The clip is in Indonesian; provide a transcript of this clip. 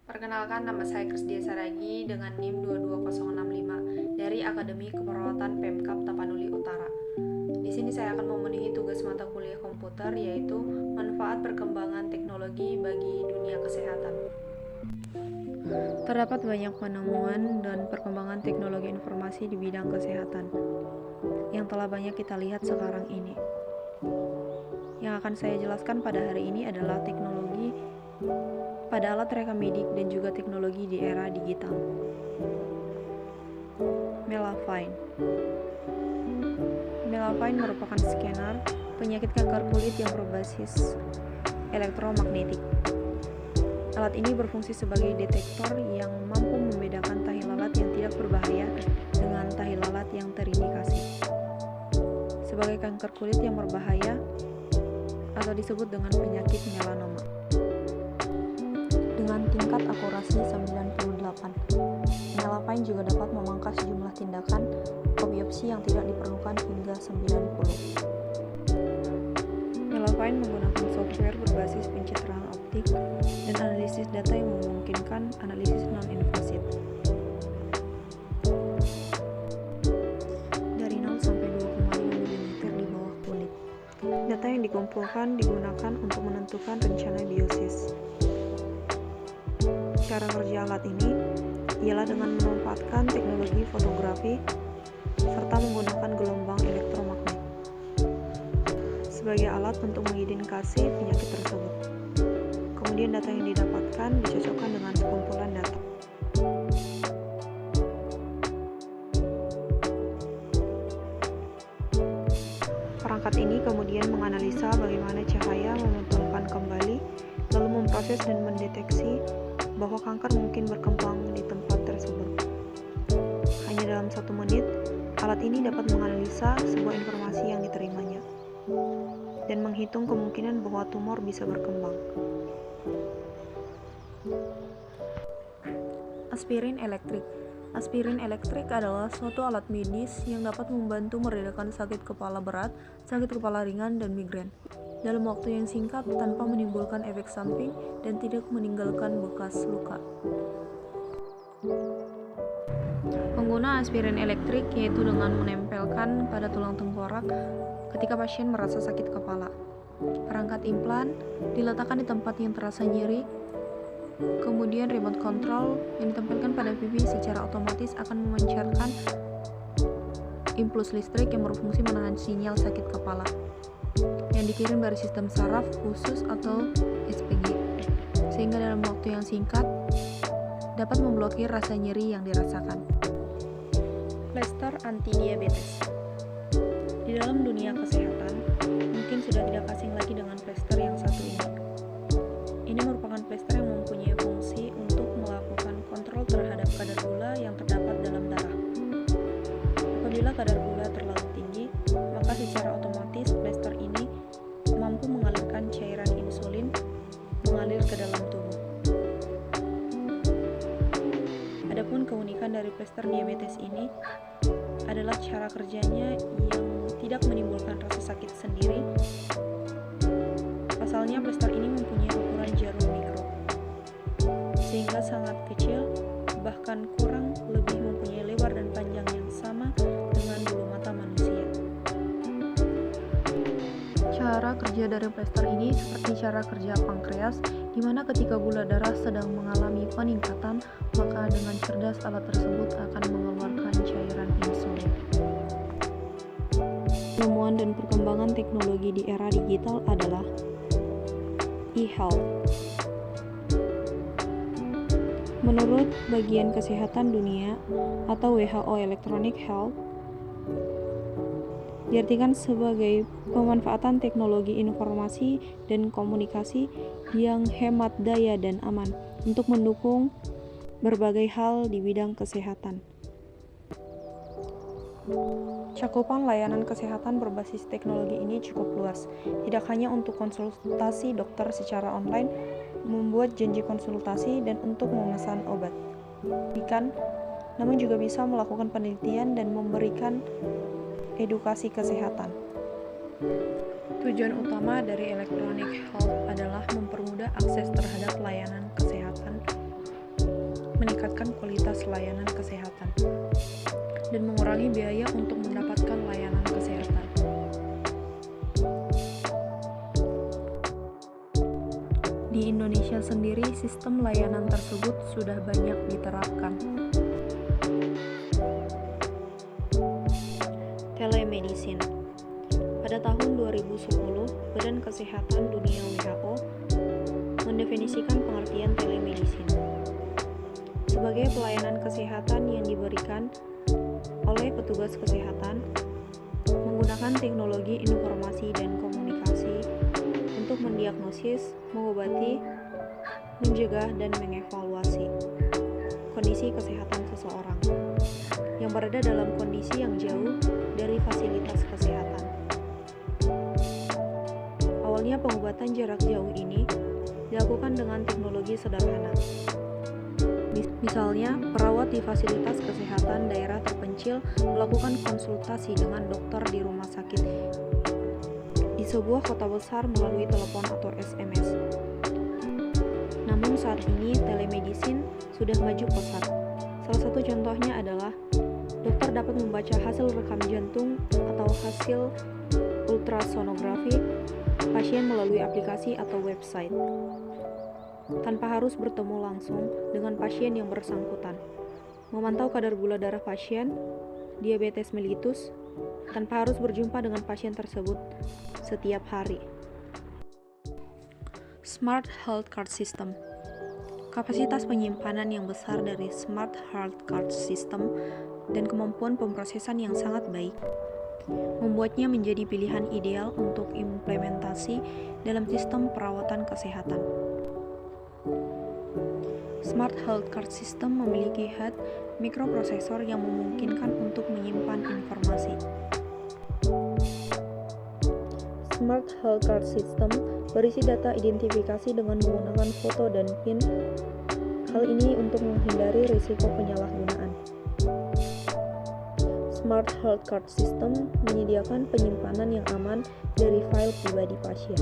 Perkenalkan, nama saya Krisdia Saragi dengan NIM 22065 dari Akademi Keperawatan Pemkab Tapanuli Utara. Di sini saya akan memenuhi tugas mata kuliah komputer, yaitu manfaat perkembangan teknologi bagi dunia kesehatan. Terdapat banyak penemuan dan perkembangan teknologi informasi di bidang kesehatan yang telah banyak kita lihat sekarang ini. Yang akan saya jelaskan pada hari ini adalah teknologi pada alat rekam medik dan juga teknologi di era digital. Melavine merupakan scanner penyakit kanker kulit yang berbasis elektromagnetik. Alat ini berfungsi sebagai detektor yang mampu membedakan tahi lalat yang tidak berbahaya dengan tahi lalat yang terindikasi sebagai kanker kulit yang berbahaya atau disebut dengan penyakit melanoma. Dengan tingkat akurasi 98, Melavine juga dapat memangkas jumlah tindakan biopsi yang tidak diperlukan hingga 90. Melavine menggunakan software berbasis pencitraan optik dan analisis data yang memungkinkan analisis non-invasif. Dari 0 sampai 2,5 mm di bawah kulit. Data yang dikumpulkan digunakan untuk menentukan rencana biosis. Cara kerja alat ini ialah dengan memanfaatkan teknologi fotografi serta menggunakan gelombang elektromagnet sebagai alat untuk mengidentifikasi penyakit tersebut. Kemudian data yang didapatkan dicocokkan dengan sekumpulan data. Perangkat ini kemudian menganalisa bagaimana cahaya memantulkan kembali, lalu memproses dan mendeteksi bahwa kanker mungkin berkembang di tempat tersebut. Hanya dalam 1 menit, alat ini dapat menganalisa sebuah informasi yang diterimanya dan menghitung kemungkinan bahwa tumor bisa berkembang. Aspirin elektrik. Aspirin elektrik adalah suatu alat medis yang dapat membantu meredakan sakit kepala berat, sakit kepala ringan, dan migrain dalam waktu yang singkat tanpa menimbulkan efek samping dan tidak meninggalkan bekas luka. Pengguna aspirin elektrik yaitu dengan menempelkan pada tulang tengkorak ketika pasien merasa sakit kepala. Perangkat implan diletakkan di tempat yang terasa nyeri. Kemudian remote control yang ditempelkan pada pipi secara otomatis akan memancarkan impuls listrik yang berfungsi menahan sinyal sakit kepala yang dikirim dari sistem saraf khusus atau SPG, sehingga dalam waktu yang singkat dapat memblokir rasa nyeri yang dirasakan. Plester anti-diabetes. Di dalam dunia kesehatan, mungkin sudah tidak asing lagi dengan plester yang satu ini. Ini merupakan plester yang mempunyai fungsi untuk melakukan kontrol terhadap kadar gula yang terdapat dalam darah. Apabila kadar gula terlalu tinggi, maka secara otomatis plester ini mampu mengalirkan cairan insulin mengalir ke dalam tubuh. Adapun keunikan dari plester diabetes ini adalah cara kerjanya yang tidak menimbulkan rasa sakit sendiri. Pasalnya plester ini mempunyai ukuran jarum mikro, sehingga sangat kecil, bahkan kurang lebih mempunyai lebar dan panjang yang sama dengan bulu mata manusia. Cara kerja dari plester ini seperti cara kerja pankreas, di mana ketika gula darah sedang mengalami peningkatan, maka dengan cerdas alat tersebut akan mengeluarkan cairan insulin. Penemuan dan perkembangan teknologi di era digital adalah e-health. Menurut Bagian Kesehatan Dunia atau WHO, Electronic Health diartikan sebagai pemanfaatan teknologi informasi dan komunikasi yang hemat daya dan aman untuk mendukung berbagai hal di bidang kesehatan. Cakupan layanan kesehatan berbasis teknologi ini cukup luas, tidak hanya untuk konsultasi dokter secara online, membuat janji konsultasi, dan untuk memesan obat. Namun juga bisa melakukan penelitian dan memberikan edukasi kesehatan. Tujuan utama dari electronic health adalah mempermudah akses terhadap layanan kesehatan meningkatkan kualitas layanan kesehatan dan mengurangi biaya untuk mendapatkan layanan kesehatan. Di Indonesia sendiri, sistem layanan tersebut sudah banyak diterapkan. Telemedicine. Pada tahun 2010, Badan Kesehatan Dunia (WHO) mendefinisikan pengertian telemedicine sebagai pelayanan kesehatan yang diberikan oleh petugas kesehatan menggunakan teknologi informasi dan komunikasi untuk mendiagnosis, mengobati, mencegah, dan mengevaluasi kondisi kesehatan seseorang yang berada dalam kondisi yang jauh dari fasilitas kesehatan. Awalnya pengobatan jarak jauh ini dilakukan dengan teknologi sederhana. Misalnya, perawat di fasilitas kesehatan daerah terpencil melakukan konsultasi dengan dokter di rumah sakit di sebuah kota besar melalui telepon atau SMS. Namun saat ini telemedicine sudah maju pesat. Salah satu contohnya adalah dokter dapat membaca hasil rekam jantung atau hasil ultrasonografi pasien melalui aplikasi atau website, tanpa harus bertemu langsung dengan pasien yang bersangkutan, memantau kadar gula darah pasien, diabetes mellitus, tanpa harus berjumpa dengan pasien tersebut setiap hari. Smart Health Card System. Kapasitas penyimpanan yang besar dari Smart Health Card System dan kemampuan pemrosesan yang sangat baik membuatnya menjadi pilihan ideal untuk implementasi dalam sistem perawatan kesehatan. Smart Health Card System memiliki head mikroprosesor yang memungkinkan untuk menyimpan informasi. Smart Health Card System berisi data identifikasi dengan menggunakan foto dan PIN. Hal ini untuk menghindari risiko penyalahgunaan. Smart Health Card System menyediakan penyimpanan yang aman dari file pribadi pasien.